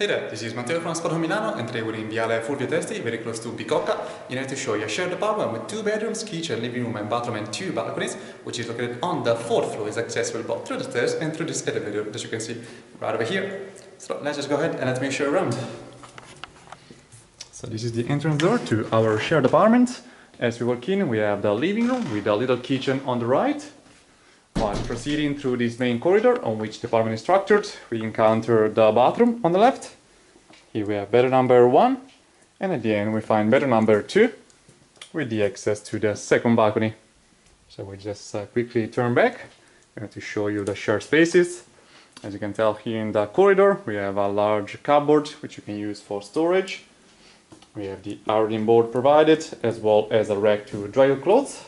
Hey there, this is Matteo from Spotahome Milano, and today we're in Viale Fulvio Testi, very close to Bicocca, in order to show you a shared apartment with 2 bedrooms, kitchen, living room and bathroom and 2 balconies, which is located on the 4th floor. Is accessible both through the stairs and through this elevator that you can see right over here. So let's just go ahead and let me show you around. So this is the entrance door to our shared apartment. As we walk in, we have the living room with a little kitchen on the right. While proceeding through this main corridor on which the apartment is structured, we encounter the bathroom on the left. Here we have bedroom number 1, and at the end we find bedroom number 2 with the access to the second balcony. So we just quickly turn back. I'm going to show you the shared spaces. As you can tell here in the corridor, we have a large cupboard which you can use for storage. We have the ironing board provided, as well as a rack to dry your clothes.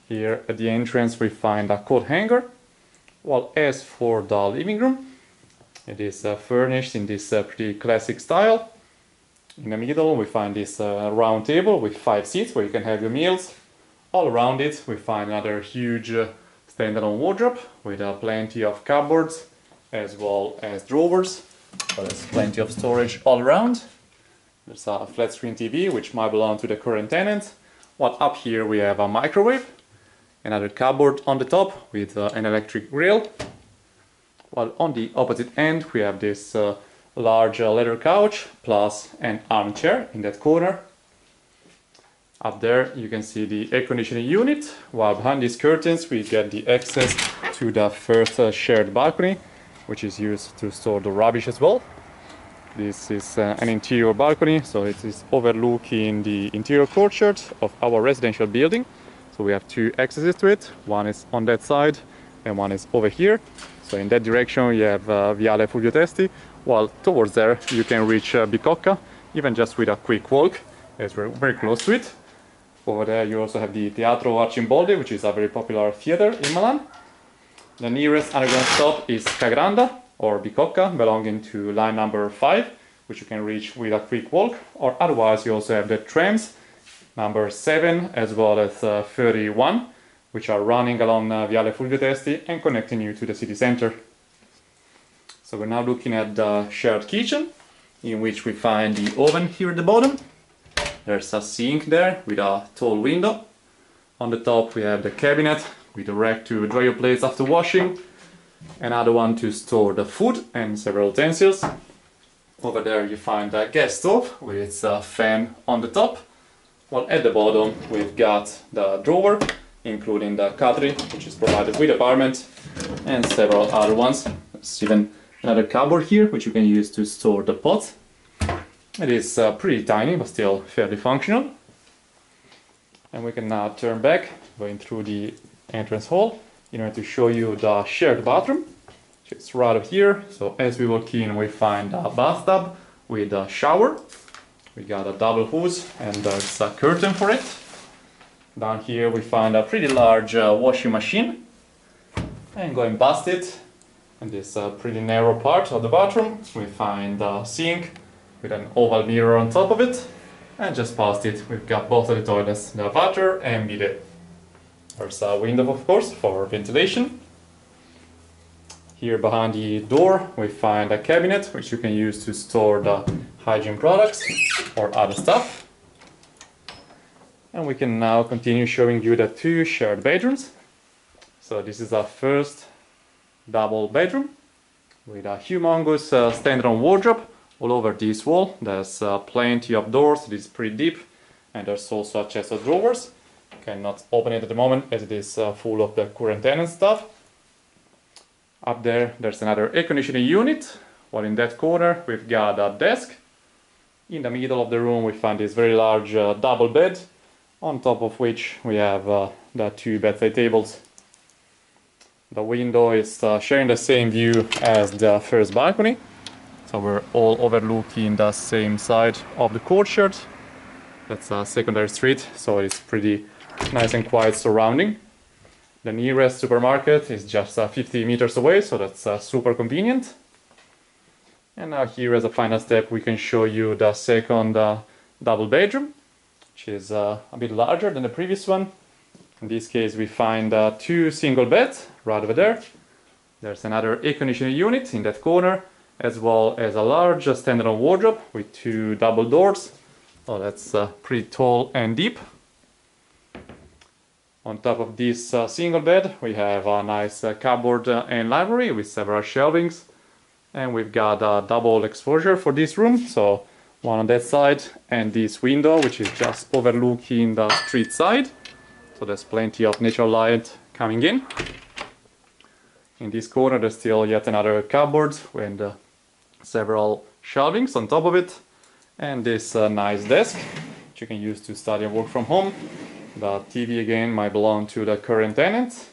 Here at the entrance we find a coat hanger, while as for the living room, it is furnished in this pretty classic style. In the middle we find this round table with 5 seats where you can have your meals. All around it we find another huge standalone wardrobe with plenty of cupboards as well as drawers. So there's plenty of storage all around. There's a flat screen TV which might belong to the current tenant, while up here we have a microwave. Another cupboard on the top with an electric grill, while on the opposite end we have this large leather couch plus an armchair in that corner. Up there you can see the air conditioning unit, while behind these curtains we get the access to the first shared balcony, which is used to store the rubbish as well. This is an interior balcony, so it is overlooking the interior courtyard of our residential building. So we have 2 accesses to it. One is on that side and one is over here. So in that direction you have Viale Fulvio Testi, while towards there you can reach Bicocca, even just with a quick walk, as we're very close to it. Over there you also have the Teatro Arcimboldi, which is a very popular theater in Milan. The nearest underground stop is Cagranda or Bicocca, belonging to line number 5, which you can reach with a quick walk, or otherwise you also have the trams number 7 as well as 31, which are running along Viale Fulvio Testi and connecting you to the city center. So we're now looking at the shared kitchen, in which we find the oven here at the bottom. There's a sink there with a tall window. On the top we have the cabinet with a rack to dry your plates after washing, another one to store the food and several utensils. Over there you find a gas stove with its fan on the top. While at the bottom we've got the drawer, including the cutlery, which is provided with the apartment, and several other ones. There's even another cupboard here, which you can use to store the pots. It is pretty tiny, but still fairly functional. And we can now turn back, going through the entrance hall, in order to show you the shared bathroom, which is right up here. So as we walk in, we find a bathtub with a shower. We got a double hose and there's a curtain for it. Down here we find a pretty large washing machine. And going past it, in this pretty narrow part of the bathroom, we find a sink with an oval mirror on top of it. And just past it we've got both of the toilets, the water and bidet. There's a window, of course, for ventilation. Here behind the door we find a cabinet which you can use to store the hygiene products or other stuff. And we can now continue showing you the 2 shared bedrooms. So this is our first double bedroom with a humongous standalone wardrobe all over this wall. There's plenty of doors, it is pretty deep, and there's also a chest of drawers. Cannot open it at the moment as it is full of the current tenant stuff. Up there's another air conditioning unit, while in that corner we've got a desk. In the middle of the room we find this very large double bed, on top of which we have the 2 bedside tables. The window is sharing the same view as the first balcony, so we're all overlooking the same side of the courtyard. That's a secondary street, so it's pretty nice and quiet surrounding. The nearest supermarket is just 50 meters away, so that's super convenient. And now here as a final step we can show you the second double bedroom, which is a bit larger than the previous one. In this case we find 2 single beds right over there. There's another air conditioning unit in that corner, as well as a large standalone wardrobe with 2 double doors. Oh, that's pretty tall and deep. On top of this single bed, we have a nice cupboard and library with several shelvings. And we've got a double exposure for this room, so one on that side and this window, which is just overlooking the street side. So there's plenty of natural light coming in. In this corner, there's still yet another cupboard with several shelvings on top of it. And this nice desk, which you can use to study and work from home. The TV again might belong to the current tenant.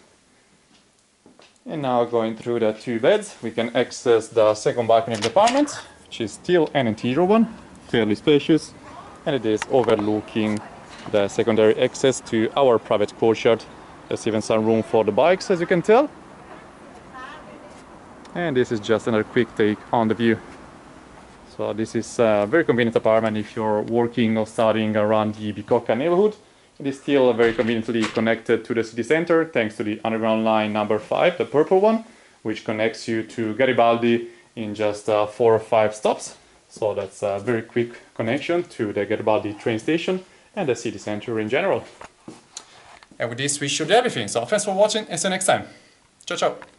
And now going through the 2 beds, we can access the second balcony of the apartment, which is still an interior one, fairly spacious, and it is overlooking the secondary access to our private courtyard. There's even some room for the bikes, as you can tell. And this is just another quick take on the view. So this is a very convenient apartment if you're working or studying around the Bicocca neighborhood. It is still very conveniently connected to the city center thanks to the underground line number 5, the purple one, which connects you to Garibaldi in just 4 or 5 stops. So that's a very quick connection to the Garibaldi train station and the city center in general. And with this we showed everything, so thanks for watching and see you next time. Ciao ciao!